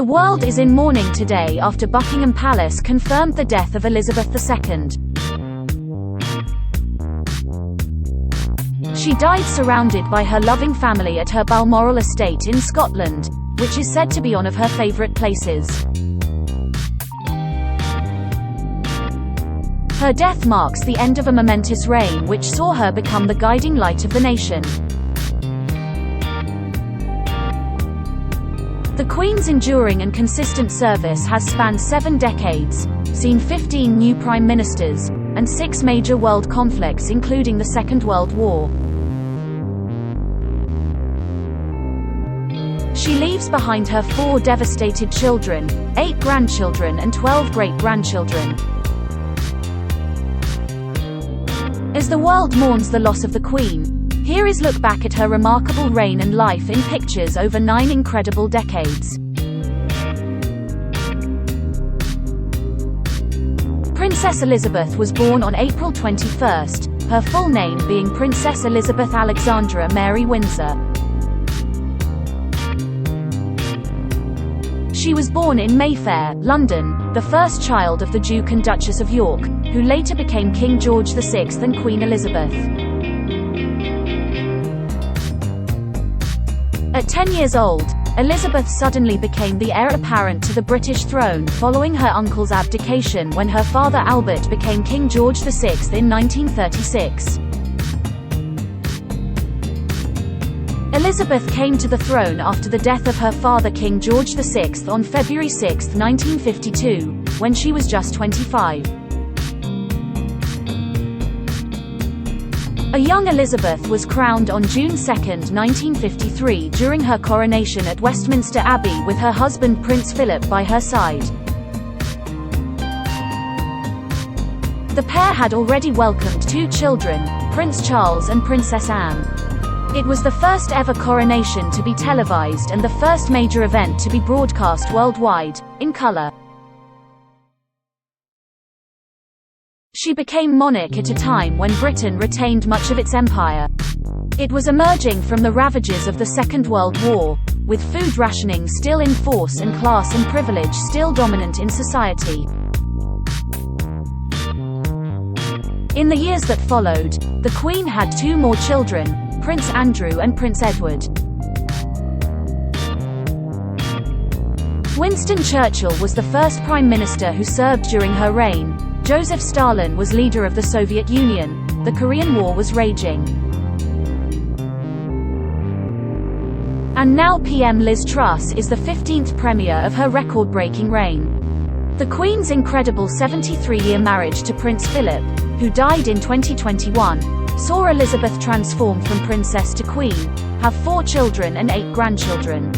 The world is in mourning today after Buckingham Palace confirmed the death of Elizabeth II. She died surrounded by her loving family at her Balmoral estate in Scotland, which is said to be one of her favourite places. Her death marks the end of a momentous reign which saw her become the guiding light of the nation. The Queen's enduring and consistent service has spanned 7 decades, seen 15 new prime ministers, and 6 major world conflicts including the Second World War. She leaves behind her 4 devastated children, 8 grandchildren and 12 great-grandchildren. As the world mourns the loss of the Queen, here is a look back at her remarkable reign and life in pictures over 9 incredible decades. Princess Elizabeth was born on April 21, her full name being Princess Elizabeth Alexandra Mary Windsor. She was born in Mayfair, London, the first child of the Duke and Duchess of York, who later became King George VI and Queen Elizabeth. At 10 years old, Elizabeth suddenly became the heir apparent to the British throne following her uncle's abdication when her father Albert became King George VI in 1936. Elizabeth came to the throne after the death of her father King George VI on February 6, 1952, when she was just 25. A young Elizabeth was crowned on June 2, 1953 during her coronation at Westminster Abbey with her husband Prince Philip by her side. The pair had already welcomed 2 children, Prince Charles and Princess Anne. It was the first ever coronation to be televised and the first major event to be broadcast worldwide, in colour. She became monarch at a time when Britain retained much of its empire. It was emerging from the ravages of the Second World War, with food rationing still in force and class and privilege still dominant in society. In the years that followed, the Queen had 2 more children, Prince Andrew and Prince Edward. Winston Churchill was the first Prime Minister who served during her reign. Joseph Stalin was leader of the Soviet Union. The Korean War was raging. And now PM Liz Truss is the 15th Premier of her record-breaking reign. The Queen's incredible 73-year marriage to Prince Philip, who died in 2021, saw Elizabeth transform from princess to queen, have 4 children and 8 grandchildren.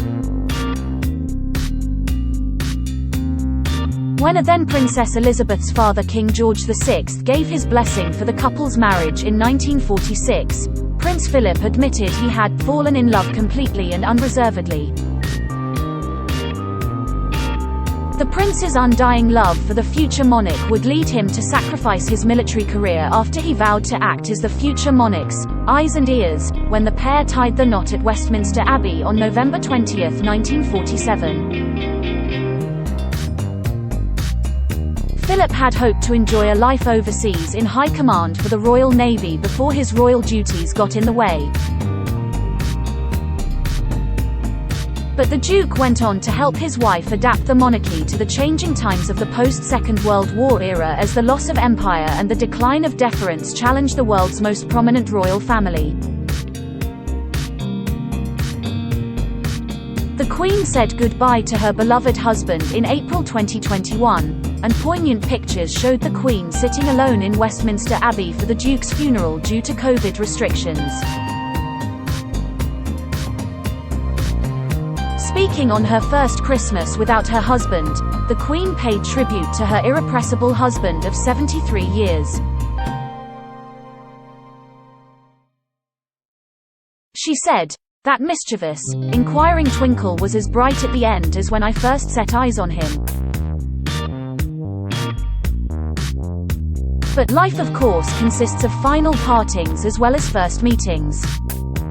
When then Princess Elizabeth's father King George VI gave his blessing for the couple's marriage in 1946, Prince Philip admitted he had fallen in love completely and unreservedly. The prince's undying love for the future monarch would lead him to sacrifice his military career after he vowed to act as the future monarch's eyes and ears, when the pair tied the knot at Westminster Abbey on November 20, 1947. Philip had hoped to enjoy a life overseas in high command for the Royal Navy before his royal duties got in the way. But the Duke went on to help his wife adapt the monarchy to the changing times of the post-Second World War era as the loss of empire and the decline of deference challenged the world's most prominent royal family. The Queen said goodbye to her beloved husband in April 2021, and poignant pictures showed the Queen sitting alone in Westminster Abbey for the Duke's funeral due to COVID restrictions. Speaking on her first Christmas without her husband, the Queen paid tribute to her irrepressible husband of 73 years. She said, "That mischievous, inquiring twinkle was as bright at the end as when I first set eyes on him." But life of course consists of final partings as well as first meetings.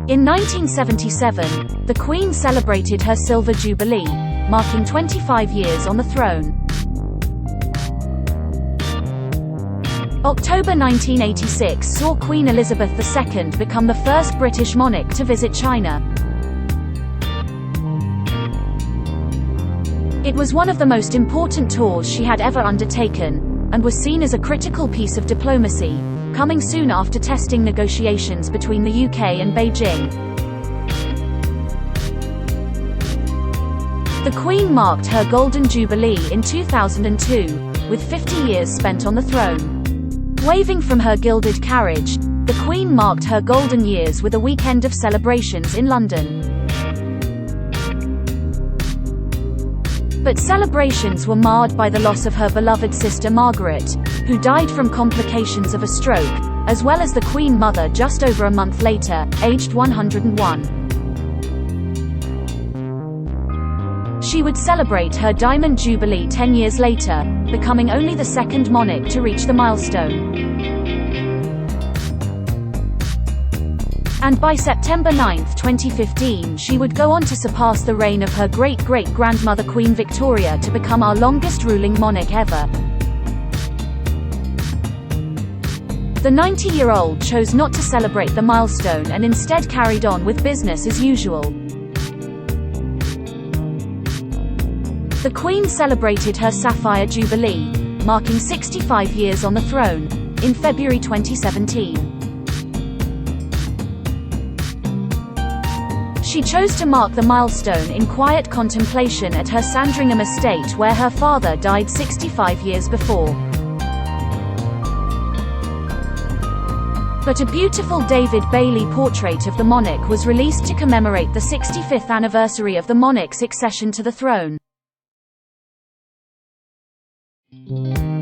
In 1977, the Queen celebrated her Silver Jubilee, marking 25 years on the throne. October 1986 saw Queen Elizabeth II become the first British monarch to visit China. It was one of the most important tours she had ever undertaken, and was seen as a critical piece of diplomacy, coming soon after testing negotiations between the UK and Beijing. The Queen marked her Golden Jubilee in 2002, with 50 years spent on the throne. Waving from her gilded carriage, the Queen marked her golden years with a weekend of celebrations in London. But celebrations were marred by the loss of her beloved sister Margaret, who died from complications of a stroke, as well as the Queen Mother just over a month later, aged 101. She would celebrate her Diamond Jubilee 10 years later, becoming only the second monarch to reach the milestone. And by September 9, 2015, she would go on to surpass the reign of her great-great-grandmother Queen Victoria to become our longest ruling monarch ever. The 90-year-old chose not to celebrate the milestone and instead carried on with business as usual. The Queen celebrated her Sapphire Jubilee, marking 65 years on the throne, in February 2017. She chose to mark the milestone in quiet contemplation at her Sandringham estate, where her father died 65 years before. But a beautiful David Bailey portrait of the monarch was released to commemorate the 65th anniversary of the monarch's accession to the throne.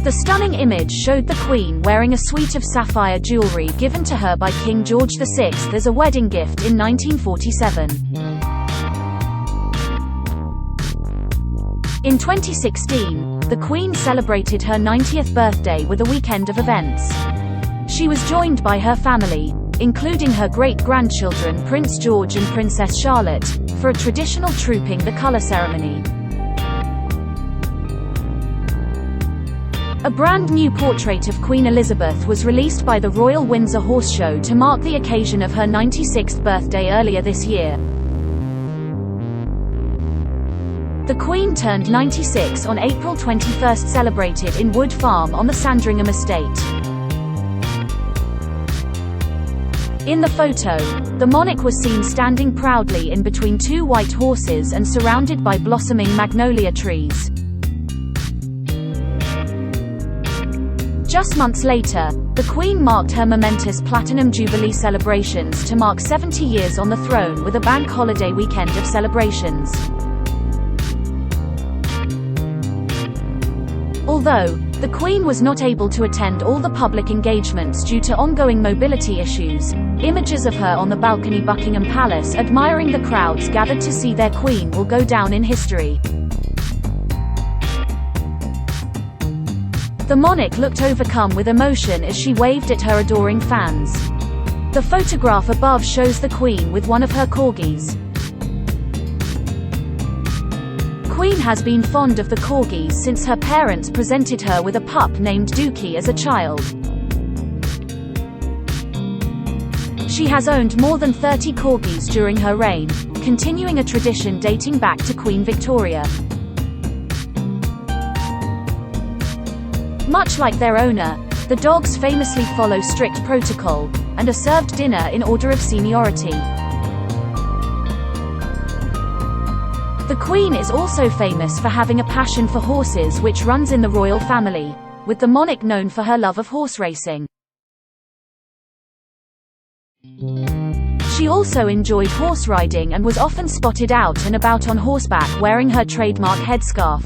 The stunning image showed the Queen wearing a suite of sapphire jewelry given to her by King George VI as a wedding gift in 1947. In 2016, the Queen celebrated her 90th birthday with a weekend of events. She was joined by her family, including her great-grandchildren Prince George and Princess Charlotte, for a traditional Trooping the Colour ceremony. A brand new portrait of Queen Elizabeth was released by the Royal Windsor Horse Show to mark the occasion of her 96th birthday earlier this year. The Queen turned 96 on April 21, celebrated in Wood Farm on the Sandringham estate. In the photo, the monarch was seen standing proudly in between two white horses and surrounded by blossoming magnolia trees. Just months later, the Queen marked her momentous Platinum Jubilee celebrations to mark 70 years on the throne with a bank holiday weekend of celebrations. Although the Queen was not able to attend all the public engagements due to ongoing mobility issues, images of her on the balcony of Buckingham Palace admiring the crowds gathered to see their Queen will go down in history. The monarch looked overcome with emotion as she waved at her adoring fans. The photograph above shows the Queen with one of her corgis. Queen has been fond of the corgis since her parents presented her with a pup named Dookie as a child. She has owned more than 30 corgis during her reign, continuing a tradition dating back to Queen Victoria. Much like their owner, the dogs famously follow strict protocol, and are served dinner in order of seniority. The Queen is also famous for having a passion for horses which runs in the royal family, with the monarch known for her love of horse racing. She also enjoyed horse riding and was often spotted out and about on horseback wearing her trademark headscarf.